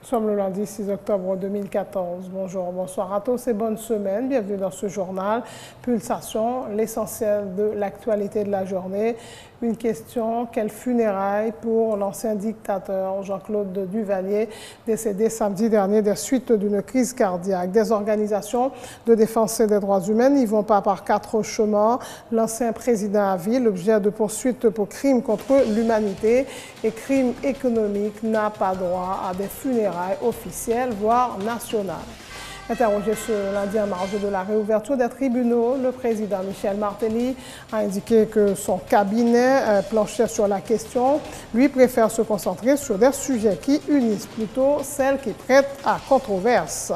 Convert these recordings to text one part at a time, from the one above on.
Nous sommes le lundi 6 octobre 2014. Bonjour, bonsoir à tous et bonne semaine. Bienvenue dans ce journal Pulsation, l'essentiel de l'actualité de la journée. Une question, quelles funérailles pour l'ancien dictateur Jean-Claude Duvalier, décédé samedi dernier des suites d'une crise cardiaque. Des organisations de défense des droits humains n'y vont pas par quatre chemins. L'ancien président à vie, l'objet de poursuites pour crimes contre l'humanité et crimes économiques, n'a pas droit à des funérailles officielles, voire nationales. Interrogé ce lundi en marge de la réouverture des tribunaux, le président Michel Martelly a indiqué que son cabinet planchait sur la question. Lui préfère se concentrer sur des sujets qui unissent plutôt celles qui prêtent à controverse.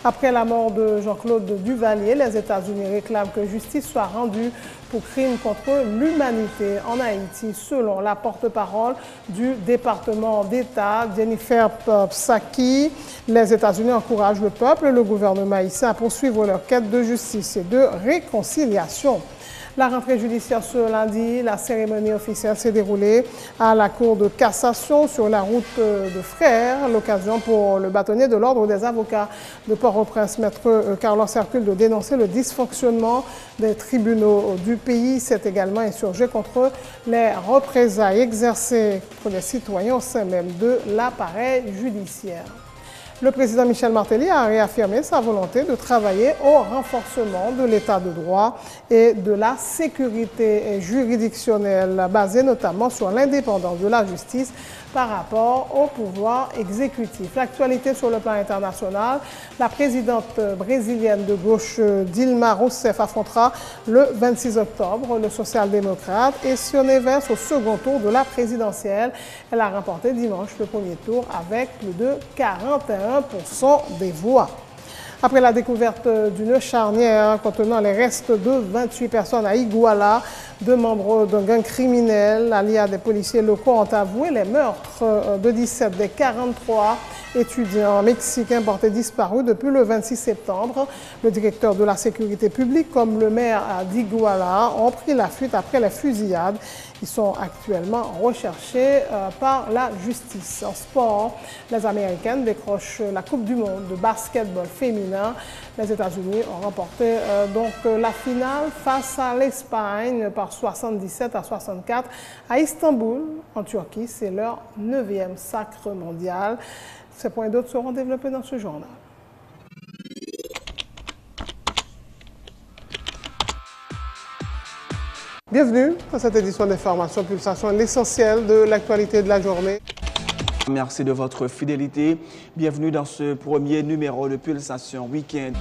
Après la mort de Jean-Claude Duvalier, les États-Unis réclament que justice soit rendue pour crimes contre l'humanité en Haïti, selon la porte-parole du département d'État, Jennifer Psaki. Les États-Unis encouragent le peuple et le gouvernement haïtien à poursuivre leur quête de justice et de réconciliation. La rentrée judiciaire ce lundi, la cérémonie officielle s'est déroulée à la Cour de cassation sur la route de Frères. L'occasion pour le bâtonnier de l'Ordre des avocats de Port-au-Prince, maître Carlos Hercule, de dénoncer le dysfonctionnement des tribunaux du pays. S'est également insurgé contre les représailles exercées contre les citoyens au sein même de l'appareil judiciaire. Le président Michel Martelly a réaffirmé sa volonté de travailler au renforcement de l'état de droit et de la sécurité juridictionnelle, basée notamment sur l'indépendance de la justice par rapport au pouvoir exécutif. L'actualité sur le plan international, la présidente brésilienne de gauche Dilma Rousseff affrontera le 26 octobre le social-démocrate et s'éverse au second tour de la présidentielle. Elle a remporté dimanche le premier tour avec plus de 41% des voix. Après la découverte d'une charnière contenant les restes de 28 personnes à Iguala, deux membres d'un gang criminel alliés à des policiers locaux ont avoué les meurtres de 17 des 43 étudiants mexicains portés disparus depuis le 26 septembre. Le directeur de la sécurité publique comme le maire d'Iguala ont pris la fuite après les fusillades. Ils sont actuellement recherchés par la justice. En sport, les Américaines décrochent la Coupe du monde de basketball féminin. Les États-Unis ont remporté donc la finale face à l'Espagne par 77-64 à Istanbul, en Turquie. C'est leur 9e sacre mondial. Ces points d'autres seront développés dans ce journal. Bienvenue à cette édition d'Information Pulsation, l'essentiel de l'actualité de la journée. Merci de votre fidélité. Bienvenue dans ce premier numéro de Pulsation Week-end.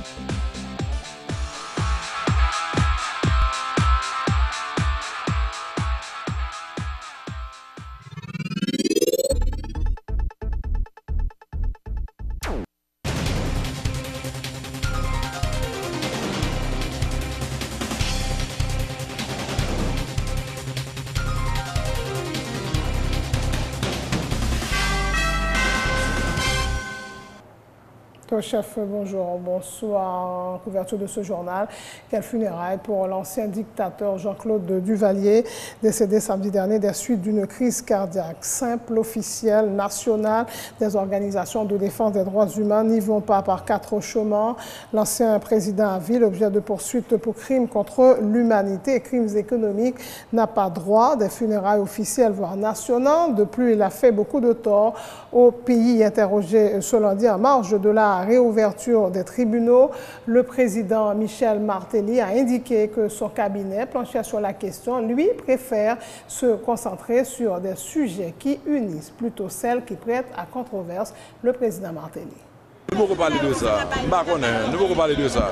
Chef, bonjour, bonsoir. En couverture de ce journal, quelle funérailles pour l'ancien dictateur Jean-Claude Duvalier, décédé samedi dernier des suites d'une crise cardiaque. Simple, officielle, nationale, des organisations de défense des droits humains n'y vont pas par quatre chemins. L'ancien président à vie, l'objet de poursuites pour crimes contre l'humanité et crimes économiques, n'a pas droit des funérailles officielles, voire nationales. De plus, il a fait beaucoup de tort au pays. Interrogé ce lundi en marge de la réouverture des tribunaux, le président Michel Martelly a indiqué que son cabinet planchait sur la question. Lui préfère se concentrer sur des sujets qui unissent plutôt celles qui prêtent à controverse. Le président Martelly. Nous ne pouvons pas parler de ça. Nous ne pouvons pas parler de ça.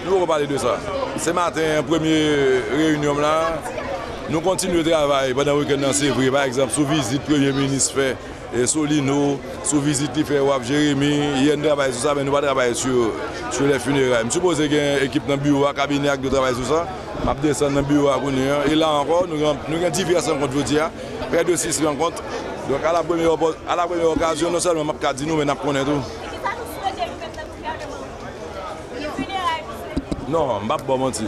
Nous ne pouvons pas parler de ça. Ce matin, première réunion là, nous continuons le travail pendant le week-end dans février, par exemple, sous visite Premier ministre fait. Et Solino, sous visite qui fait Wap Jérémy, il y a un travail sur ça, mais nous ne travaillons pas sur les funérailles. Je suppose qu'il y a une équipe dans le bureau, un cabinet qui travaille sur ça. Je vais descendre dans le bureau à Kounier. Et là encore, nous avons diverses rencontres, je dis, près de 6 rencontres. Donc à la première occasion, non seulement je vais dire nous, mais nous connaissons tout. Non, je ne vais pas mentir.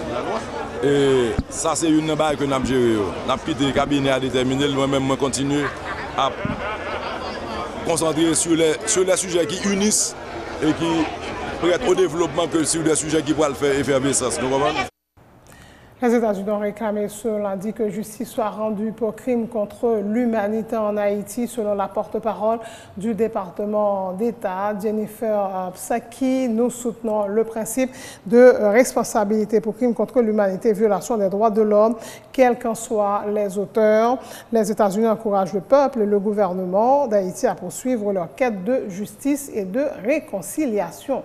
Et ça, c'est une balle que nous avons gérée. Nous avons quitté le cabinet à déterminer, moi-même, je continue à concentrer sur les sujets qui unissent et qui prêtent au développement que sur des sujets qui pourraient le faire effervescence. Nous comprenons? Les États-Unis ont réclamé ce lundi que justice soit rendue pour crimes contre l'humanité en Haïti, selon la porte-parole du département d'État, Jennifer Psaki. Nous soutenons le principe de responsabilité pour crimes contre l'humanité et violation des droits de l'homme, quels qu'en soient les auteurs. Les États-Unis encouragent le peuple et le gouvernement d'Haïti à poursuivre leur quête de justice et de réconciliation.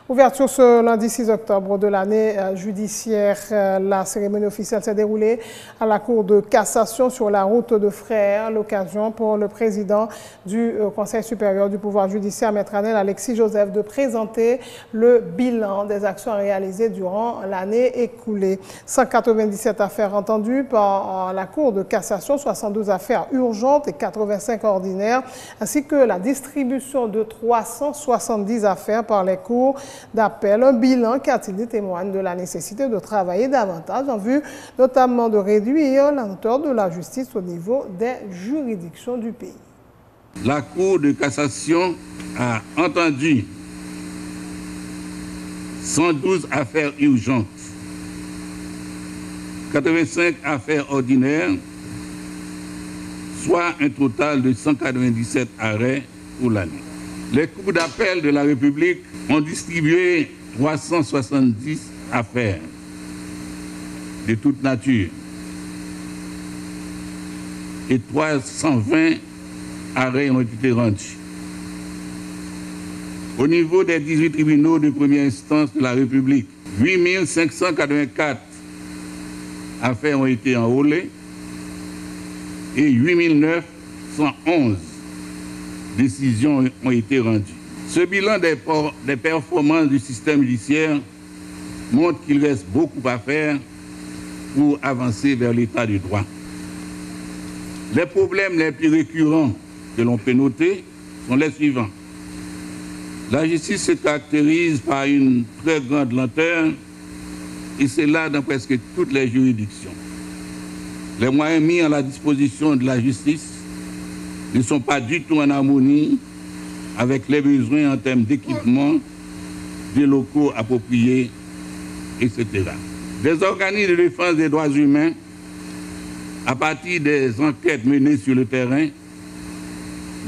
Ouverture ce lundi 6 octobre de l'année judiciaire. La cérémonie officielle s'est déroulée à la Cour de cassation sur la route de Frères. L'occasion pour le président du Conseil supérieur du pouvoir judiciaire, Maître Alexis Joseph, de présenter le bilan des actions réalisées durant l'année écoulée. 197 affaires entendues par la Cour de cassation, 72 affaires urgentes et 85 ordinaires, ainsi que la distribution de 370 affaires par les cours d'appel. Un bilan qui a-t-il témoigne de la nécessité de travailler davantage en vue notamment de réduire la hauteur de la justice au niveau des juridictions du pays. La Cour de cassation a entendu 112 affaires urgentes, 85 affaires ordinaires, soit un total de 197 arrêts pour l'année. Les cours d'appel de la République ont distribué 370 affaires de toute nature et 320 arrêts ont été rendus. Au niveau des 18 tribunaux de première instance de la République, 8584 affaires ont été enrôlées et 8911 décisions ont été rendues. Ce bilan des performances du système judiciaire montre qu'il reste beaucoup à faire pour avancer vers l'état du droit. Les problèmes les plus récurrents que l'on peut noter sont les suivants. La justice se caractérise par une très grande lenteur et c'est là dans presque toutes les juridictions. Les moyens mis à la disposition de la justice ne sont pas du tout en harmonie avec les besoins en termes d'équipement, de locaux appropriés, etc. Des organismes de défense des droits humains, à partir des enquêtes menées sur le terrain,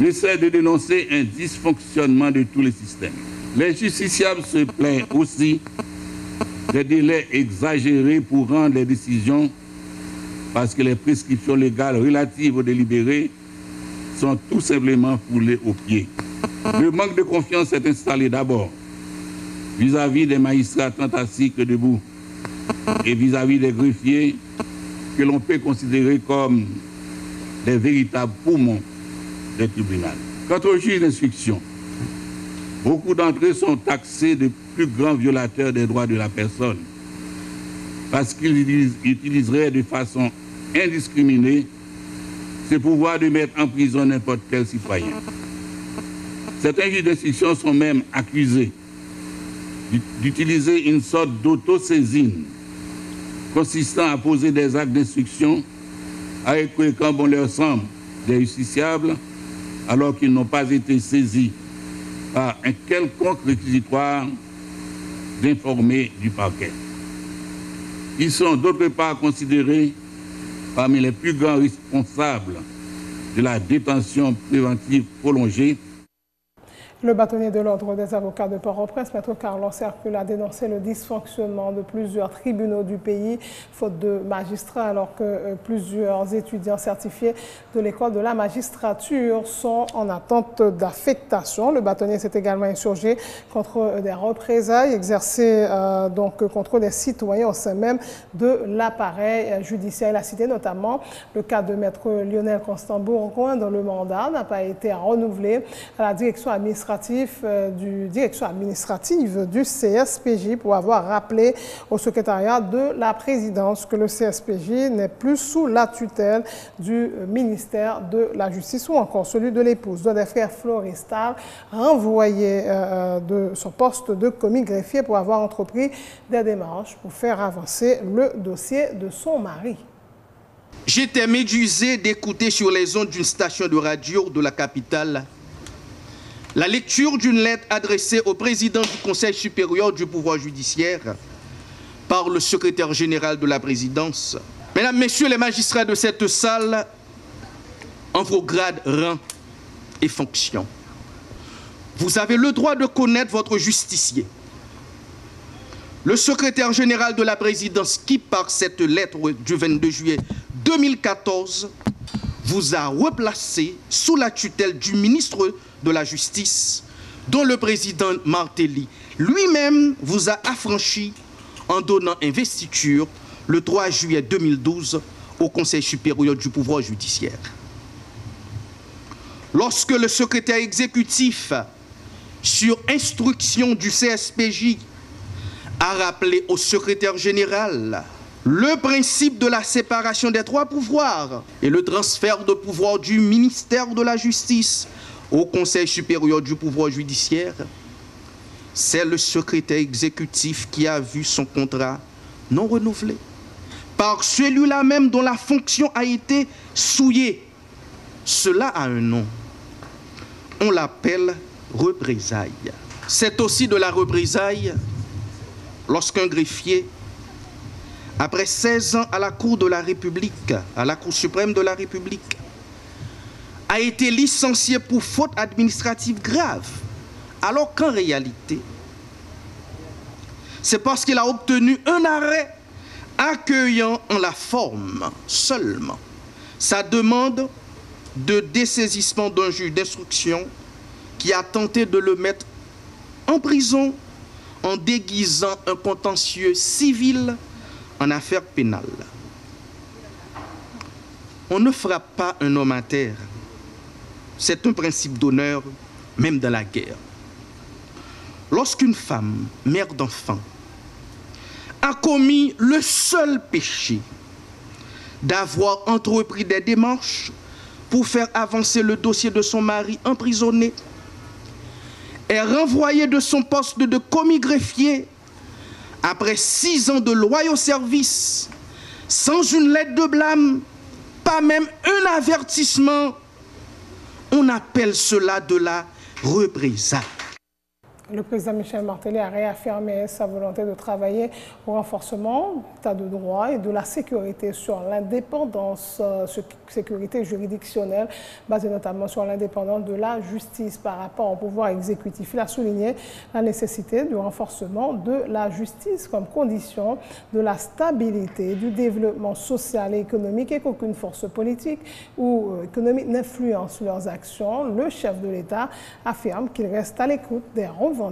essaient de dénoncer un dysfonctionnement de tous les systèmes. Les justiciables se plaignent aussi des délais exagérés pour rendre les décisions parce que les prescriptions légales relatives aux délibérés sont tout simplement foulées aux pieds. Le manque de confiance s'est installé d'abord vis-à-vis des magistrats tant assis que debout et vis-à-vis des greffiers que l'on peut considérer comme des véritables poumons des tribunaux. Quant aux juges d'instruction, beaucoup d'entre eux sont taxés de plus grands violateurs des droits de la personne parce qu'ils utiliseraient de façon indiscriminée ce pouvoir de mettre en prison n'importe quel citoyen. Certains juges d'instruction sont même accusés d'utiliser une sorte d'autosaisine consistant à poser des actes d'instruction à écrire quand bon leur semble des justiciables alors qu'ils n'ont pas été saisis par un quelconque réquisitoire d'informer du parquet. Ils sont d'autre part considérés parmi les plus grands responsables de la détention préventive prolongée. Le bâtonnier de l'Ordre des avocats de Port-au-Prince, Maître Carlos Hercule, a dénoncé le dysfonctionnement de plusieurs tribunaux du pays, faute de magistrats, alors que plusieurs étudiants certifiés de l'école de la magistrature sont en attente d'affectation. Le bâtonnier s'est également insurgé contre des représailles exercées contre des citoyens au sein même de l'appareil judiciaire. Il a cité notamment le cas de Maître Lionel Constant Bourgoin, dont le mandat n'a pas été renouvelé à la direction administrative du CSPJ pour avoir rappelé au secrétariat de la présidence que le CSPJ n'est plus sous la tutelle du ministère de la Justice ou encore celui de l'épouse d'un des frères Florestal, renvoyé de son poste de commis greffier pour avoir entrepris des démarches pour faire avancer le dossier de son mari. J'étais médusé d'écouter sur les ondes d'une station de radio de la capitale la lecture d'une lettre adressée au président du Conseil supérieur du pouvoir judiciaire par le secrétaire général de la présidence. Mesdames, Messieurs les magistrats de cette salle, en vos grades, rangs et fonctions, vous avez le droit de connaître votre justicier. Le secrétaire général de la présidence qui, par cette lettre du 22 juillet 2014, vous a replacé sous la tutelle du ministre de la Justice, dont le président Martelly lui-même vous a affranchi en donnant investiture le 3 juillet 2012 au Conseil supérieur du pouvoir judiciaire. Lorsque le secrétaire exécutif, sur instruction du CSPJ, a rappelé au secrétaire général le principe de la séparation des trois pouvoirs et le transfert de pouvoir du ministère de la Justice au Conseil supérieur du pouvoir judiciaire, c'est le secrétaire exécutif qui a vu son contrat non renouvelé par celui-là même dont la fonction a été souillée. Cela a un nom. On l'appelle représailles. C'est aussi de la représaille lorsqu'un greffier, après 16 ans à la Cour de la République, à la Cour suprême de la République, a été licencié pour faute administrative grave, alors qu'en réalité, c'est parce qu'il a obtenu un arrêt accueillant en la forme seulement sa demande de dessaisissement d'un juge d'instruction qui a tenté de le mettre en prison en déguisant un contentieux civil en affaire pénale. On ne frappe pas un homme à terre. C'est un principe d'honneur, même dans la guerre. Lorsqu'une femme, mère d'enfant, a commis le seul péché d'avoir entrepris des démarches pour faire avancer le dossier de son mari emprisonné, est renvoyée de son poste de commis greffier après 6 ans de loyaux service, sans une lettre de blâme, pas même un avertissement. On appelle cela de la représailles. Le président Michel Martelly a réaffirmé sa volonté de travailler au renforcement de l'état de droit et de la sécurité sur l'indépendance, sécurité juridictionnelle, basée notamment sur l'indépendance de la justice par rapport au pouvoir exécutif. Il a souligné la nécessité du renforcement de la justice comme condition de la stabilité, du développement social et économique et qu'aucune force politique ou économique n'influence leurs actions. Le chef de l'État affirme qu'il reste à l'écoute des revendications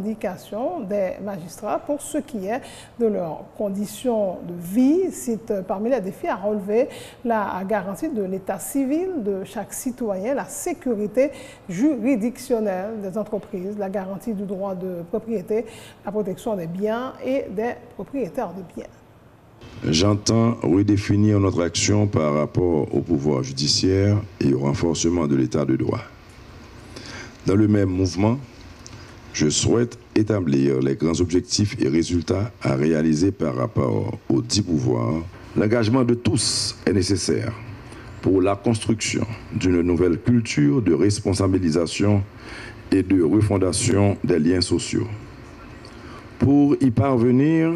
des magistrats pour ce qui est de leurs conditions de vie. Cite parmi les défis à relever la garantie de l'état civil de chaque citoyen, la sécurité juridictionnelle des entreprises, la garantie du droit de propriété, la protection des biens et des propriétaires de biens. J'entends redéfinir notre action par rapport au pouvoir judiciaire et au renforcement de l'état de droit. Dans le même mouvement, je souhaite établir les grands objectifs et résultats à réaliser par rapport aux 10 pouvoirs. L'engagement de tous est nécessaire pour la construction d'une nouvelle culture de responsabilisation et de refondation des liens sociaux. Pour y parvenir,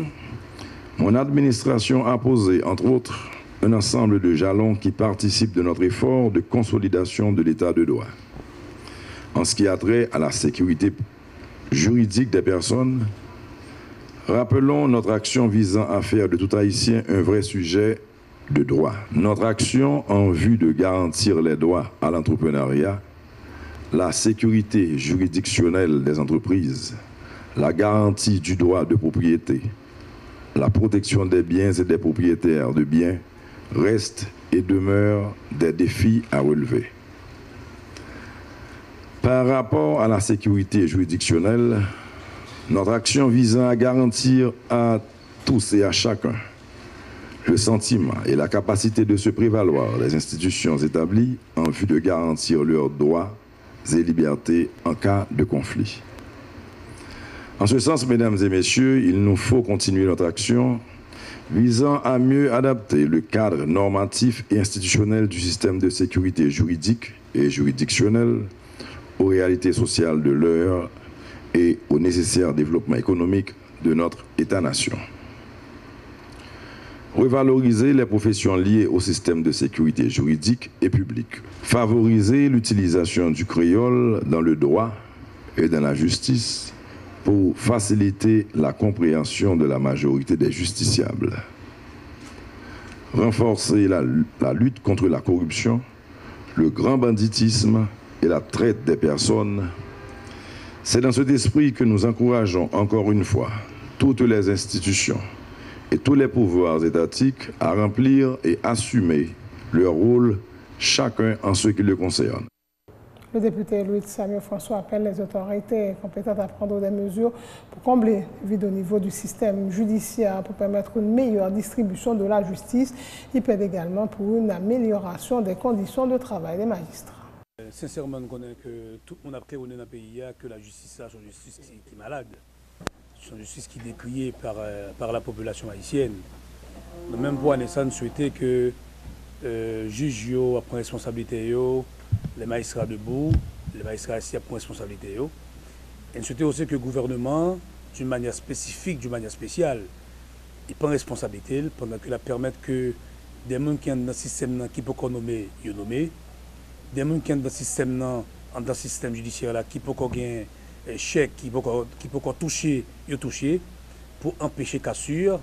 mon administration a posé, entre autres, un ensemble de jalons qui participent de notre effort de consolidation de l'état de droit. En ce qui a trait à la sécurité juridique des personnes, rappelons notre action visant à faire de tout Haïtien un vrai sujet de droit. Notre action en vue de garantir les droits à l'entrepreneuriat, la sécurité juridictionnelle des entreprises, la garantie du droit de propriété, la protection des biens et des propriétaires de biens reste et demeure des défis à relever. Par rapport à la sécurité juridictionnelle, notre action visant à garantir à tous et à chacun le sentiment et la capacité de se prévaloir des institutions établies en vue de garantir leurs droits et libertés en cas de conflit. En ce sens, mesdames et messieurs, il nous faut continuer notre action visant à mieux adapter le cadre normatif et institutionnel du système de sécurité juridique et juridictionnelle aux réalités sociales de l'heure et au nécessaire développement économique de notre État-nation. Revaloriser les professions liées au système de sécurité juridique et publique. Favoriser l'utilisation du créole dans le droit et dans la justice pour faciliter la compréhension de la majorité des justiciables. Renforcer la lutte contre la corruption, le grand banditisme et la traite des personnes. C'est dans cet esprit que nous encourageons encore une fois toutes les institutions et tous les pouvoirs étatiques à remplir et assumer leur rôle, chacun en ce qui le concerne. Le député Louis Samuel François appelle les autorités compétentes à prendre des mesures pour combler le vide au niveau du système judiciaire, pour permettre une meilleure distribution de la justice. Il plaide également pour une amélioration des conditions de travail des magistrats. Sincèrement, nous connaissons que tout le monde a prévenu dans le pays que la justice est une justice qui est malade. C'est une justice qui est décriée par la population haïtienne. Nous même pour nous souhaiter que les juges prennent responsabilité, les magistrats debout, les magistrats assis prennent responsabilité. Et nous souhaitons aussi que le gouvernement, d'une manière spécifique, d'une manière spéciale, il prend responsabilité pendant que la permettre que des gens qui sont dans le système qui peuvent nommer, ils nomment. Des gens qui sont dans le système judiciaire là, qui peuvent gagner un chèque, qui peuvent toucher, ils toucher, pour empêcher cassure,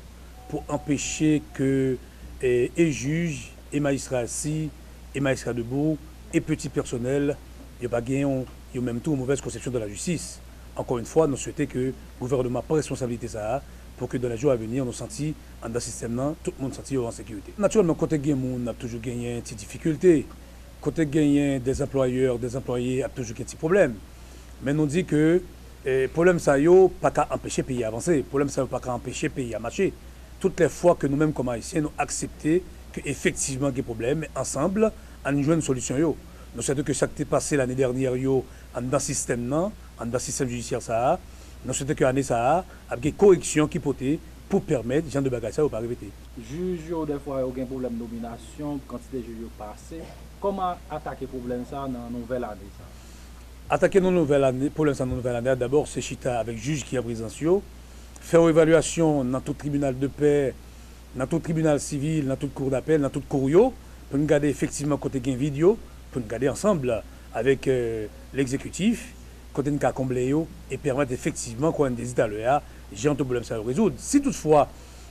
pour empêcher que les juges, et magistrats assis, et magistrats debout, et petits personnels, ils pas gagné, ils ont même tout une mauvaise conception de la justice. Encore une fois, nous souhaitons que le gouvernement prenne responsabilité ça pour que dans les jours à venir, nous sentions dans le système là, tout le monde senti en sécurité. Naturellement, quand on a toujours gagné une petite difficulté. Quand on gagne des employeurs, des employés, a toujours un petit problème. Mais nous dit que le problème, ça n'a pas qu'à empêcher le pays à avancer. Le problème, ça n'a pas qu'à empêcher le pays à marcher. Toutes les fois que nous-mêmes, comme Haïtiens, nous acceptons qu'effectivement, il y a des problèmes, mais ensemble, on joue une solution. Nous souhaitons que ça qui est passé l'année dernière, dans le système, dans le système judiciaire, nous souhaitons que l'année, ça a des corrections qui peuvent pour permettre les gens de bagages ça ne pas répéter. Juge, des fois, il y a un problème de nomination, quantité de juges passés. Comment attaquer le problème ça dans la nouvelle année ça? Attaquer dans la nouvelle année, problème ça dans la nouvelle année, d'abord c'est chita avec le juge qui est présent, faire une évaluation dans tout tribunal de paix, dans tout tribunal civil, dans toute cour d'appel, dans toute cour, pour nous garder effectivement côté gain vidéo, pour nous garder ensemble avec l'exécutif, côté nous combler et permettre effectivement qu'on hésite à l'heure, j'ai un problème ça à résoudre. Si toutefois,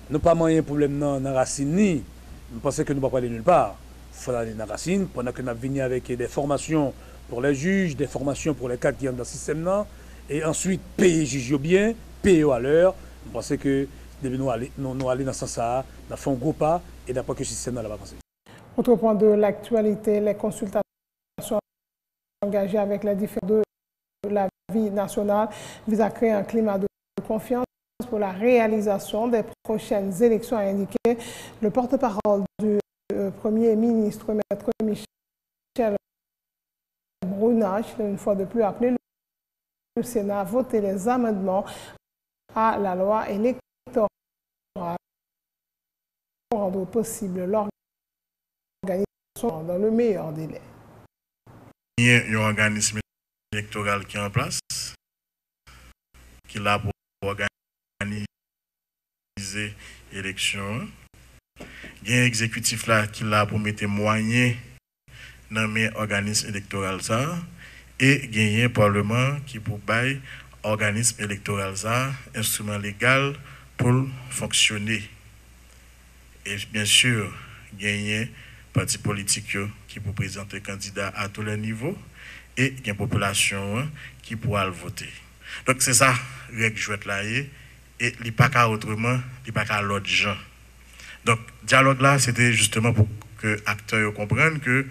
nous n'avons pas un problème dans la racine, nous pensons que nous ne pouvons pas aller nulle part. Il faut aller dans la racine, pendant que nous venons avec des formations pour les juges, des formations pour les cadres qui sont dans le système, et ensuite payer les juges bien, payer à l'heure. Je pense que nous allons aller dans ce sens-là, nous faisons un gros pas, et d'après que le système va passer. Autre point de l'actualité, les consultations engagées avec les différents de la vie nationale visent à créer un climat de confiance pour la réalisation des prochaines élections, a indiqué le porte-parole du Premier ministre, Maître Michel Brunach, une fois de plus appelé le Sénat à voter les amendements à la loi électorale pour rendre possible l'organisation dans le meilleur délai. Il y a un organisme électoral qui est en place, qui est là pour organiser l'élection. Il y a un exécutif là qui est là pour mettre moyens dans les organismes électoraux et il y a un parlement qui pour bailler organisme électoral instrument légal pour fonctionner. Et bien sûr, il y a un parti politique qui peut présenter candidat à tous les niveaux et il y a une population qui pourra le voter. Donc c'est ça, règle jouette là et il n'y a pas qu'à autrement, il n'y a pas qu'à l'autre gens. Donc, le dialogue là, c'était justement pour que les acteurs comprennent que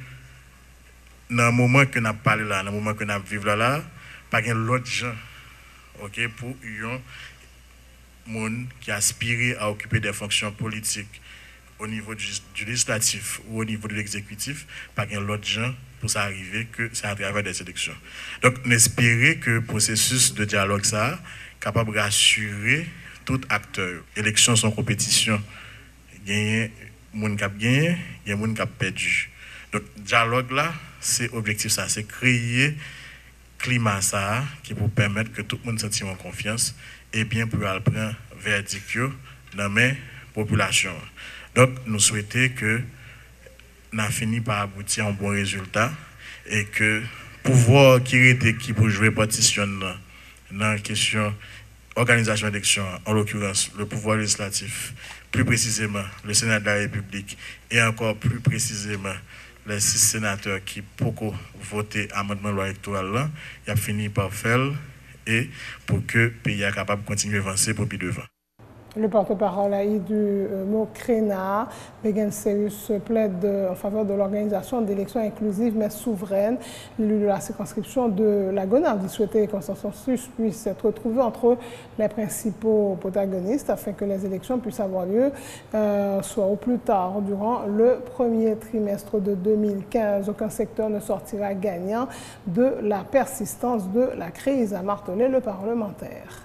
dans le moment que nous avons parlé là, dans le moment que nous vivons là, pas qu'il y a l'autre gens, okay, pour un monde qui aspire à occuper des fonctions politiques au niveau du législatif ou au niveau de l'exécutif, pas qu'il y a l'autre gens pour ça arriver que c'est à travers des élections. Donc, on espère que le processus de dialogue ça capable de rassurer tout acteur. Élections sont compétition. Il y a des gens qui ont gagné, il y a des gens qui ont perdu. Donc, le dialogue là, c'est objectif ça, c'est créer climat ça qui pour permettre que tout le monde sente en confiance et bien pour aller prendre verdict dans la population. Donc nous souhaitons que nous fini par aboutir à un bon résultat et que pouvoir qui pour jouer partition dans la question organisation d'élection, en l'occurrence le pouvoir législatif, plus précisément le Sénat de la République et encore plus précisément les 6 sénateurs qui pourront voter amendement loi électorale là, il a fini par faire et pour que le pays soit capable de continuer à avancer pour plus devant. Le porte-parole du Mocrena, Megan Seus, plaide en faveur de l'organisation d'élections inclusives mais souveraines. L'élu de la circonscription de la Gonâve souhaitait qu'un consensus puisse être trouvé entre les principaux protagonistes afin que les élections puissent avoir lieu soit au plus tard durant le premier trimestre de 2015. Aucun secteur ne sortira gagnant de la persistance de la crise, a martelé le parlementaire.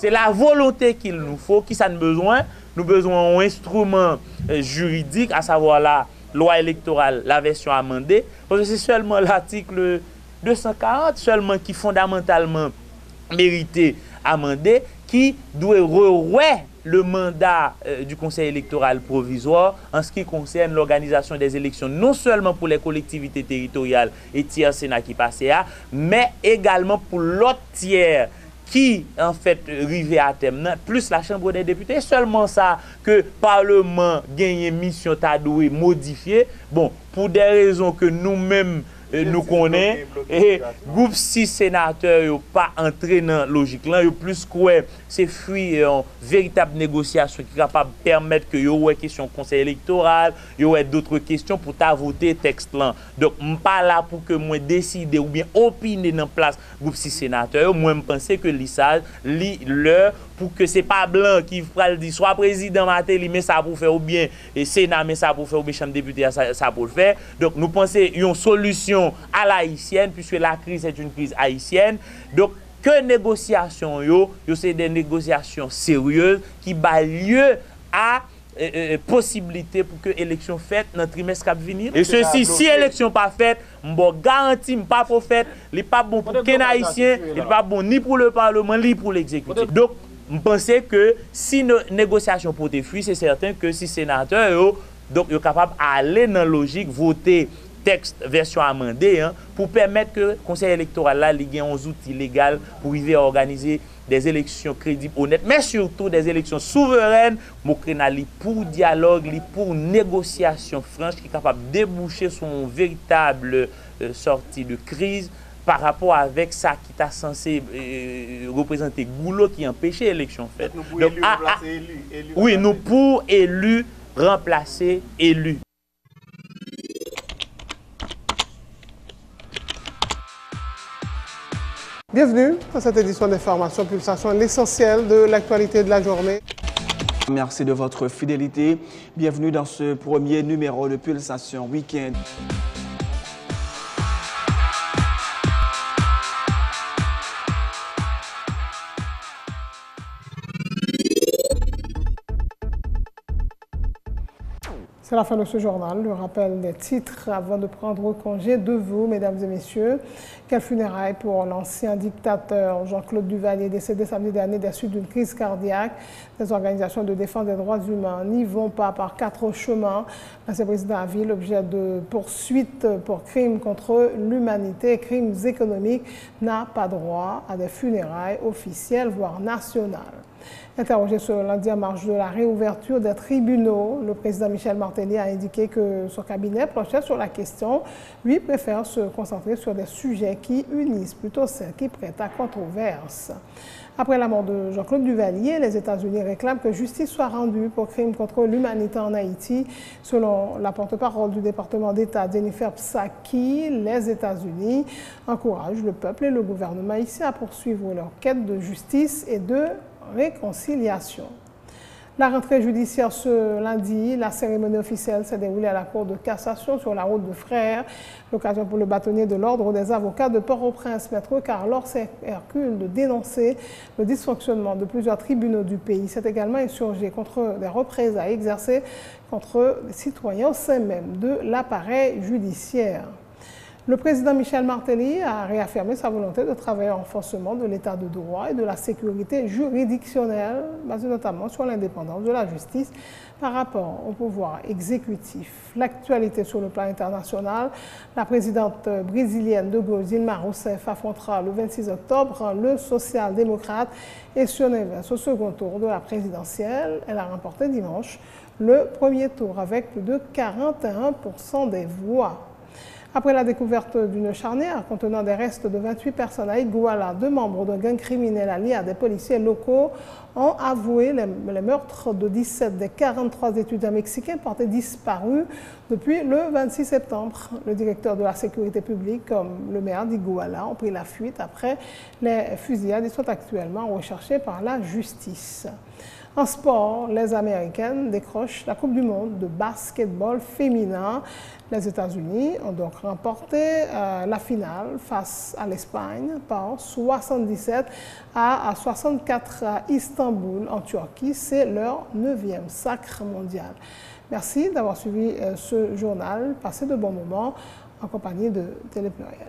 C'est la volonté qu'il nous faut, qui ça nous besoin. Nous avons besoin d'un instrument juridique, à savoir la loi électorale, la version amendée. Parce que c'est seulement l'article 240 seulement qui fondamentalement mérité amendé, qui doit revoir le mandat du Conseil électoral provisoire en ce qui concerne l'organisation des élections, non seulement pour les collectivités territoriales et tiers Sénat qui passent là, mais également pour l'autre tiers qui en fait arrivé à terme, plus la Chambre des députés, seulement ça que le Parlement gagne mission tadoué modifié. Bon, pour des raisons que nous-mêmes nous connaissons, et groupe 6 sénateurs n'ont pas entré dans la logique là, ils plus quoi c'est fruit en véritable négociation qui est capable de permettre que y ait question conseil électoral, y ait d'autres questions pour ta voter texte là. Donc je ne suis pas là pour que moi décide ou bien opiner dans place groupe 6 sénateurs, moi je pense que l'issage leur pour que c'est pas blanc qui va le dire soit président Matéli mais ça pour faire ou bien et Sénat mais ça pour faire ou bien chambre député ça pour le faire. Donc nous pensons une solution à l'haïtienne puisque la crise est une crise haïtienne. Donc que négociations c'est des négociations sérieuses qui bat lieu à possibilité pour que l'élection faite dans le trimestre qui va venir. Et ceci, si l'élection pas faite, je garantis pas pour faite, il n'est pas bon pour les haïtiens, il n'est pas bon ni pour le Parlement, ni pour l'exécutif. Donc, je pense que si nos négociations pour des fruits, c'est certain que si sénateurs donc sont capables d'aller dans la logique, voter texte version amendée pour permettre que le Conseil électoral là ait un outil légal pour arriver à organiser des élections crédibles, honnêtes, mais surtout des élections souveraines, pour dialogue, pour négociation franche qui est capable de déboucher sur une véritable sortie de crise par rapport avec ça qui est censé représenter goulot qui empêchait l'élection faite. Donc, oui, nous pour élus remplacer élus. Bienvenue à cette édition d'Information Pulsation, l'essentiel de l'actualité de la journée. Merci de votre fidélité. Bienvenue dans ce premier numéro de Pulsation Week-end. C'est la fin de ce journal. Le rappel des titres avant de prendre congé de vous, mesdames et messieurs. Quelles funérailles pour l'ancien dictateur Jean-Claude Duvalier, décédé samedi dernier des suites d'une crise cardiaque. Les organisations de défense des droits humains n'y vont pas par 4 chemins. L'ancien président a vu l'objet de poursuites pour crimes contre l'humanité et crimes économiques n'a pas droit à des funérailles officielles, voire nationales. Interrogé ce lundi en marge de la réouverture des tribunaux, le président Michel Martelly a indiqué que son cabinet planchait sur la question. Lui préfère se concentrer sur des sujets qui unissent plutôt celles qui prêtent à controverse. Après la mort de Jean-Claude Duvalier, les États-Unis réclament que justice soit rendue pour crimes contre l'humanité en Haïti. Selon la porte-parole du département d'État, Jennifer Psaki, les États-Unis encouragent le peuple et le gouvernement haïtien à poursuivre leur quête de justice et de réconciliation. La rentrée judiciaire ce lundi, la cérémonie officielle s'est déroulée à la Cour de cassation sur la route de Frères. L'occasion pour le bâtonnier de l'Ordre des avocats de Port-au-Prince, Maître Carlos Hercule, de dénoncer le dysfonctionnement de plusieurs tribunaux du pays. C'est également insurgé contre des représailles exercées contre les citoyens au sein même de l'appareil judiciaire. Le président Michel Martelly a réaffirmé sa volonté de travailler au renforcement de l'état de droit et de la sécurité juridictionnelle, basée notamment sur l'indépendance de la justice par rapport au pouvoir exécutif. L'actualité sur le plan international, la présidente brésilienne de gauche, Dilma Rousseff, affrontera le 26 octobre le social-démocrate Écio Neves au second tour de la présidentielle. Elle a remporté dimanche le premier tour avec plus de 41% des voix. Après la découverte d'une charnière contenant des restes de 28 personnes à Iguala, 2 membres d'un gang criminel alliés à des policiers locaux ont avoué les meurtres de 17 des 43 étudiants mexicains portés disparus depuis le 26 septembre. Le directeur de la sécurité publique, comme le maire d'Iguala, ont pris la fuite après les fusillades et sont actuellement recherchés par la justice. En sport, les Américaines décrochent la Coupe du monde de basketball féminin. Les États-Unis ont donc remporté la finale face à l'Espagne par 77 à 64 à Istanbul, en Turquie. C'est leur 9e sacre mondial. Merci d'avoir suivi ce journal. Passez de bons moments en compagnie de Télé Pluriel.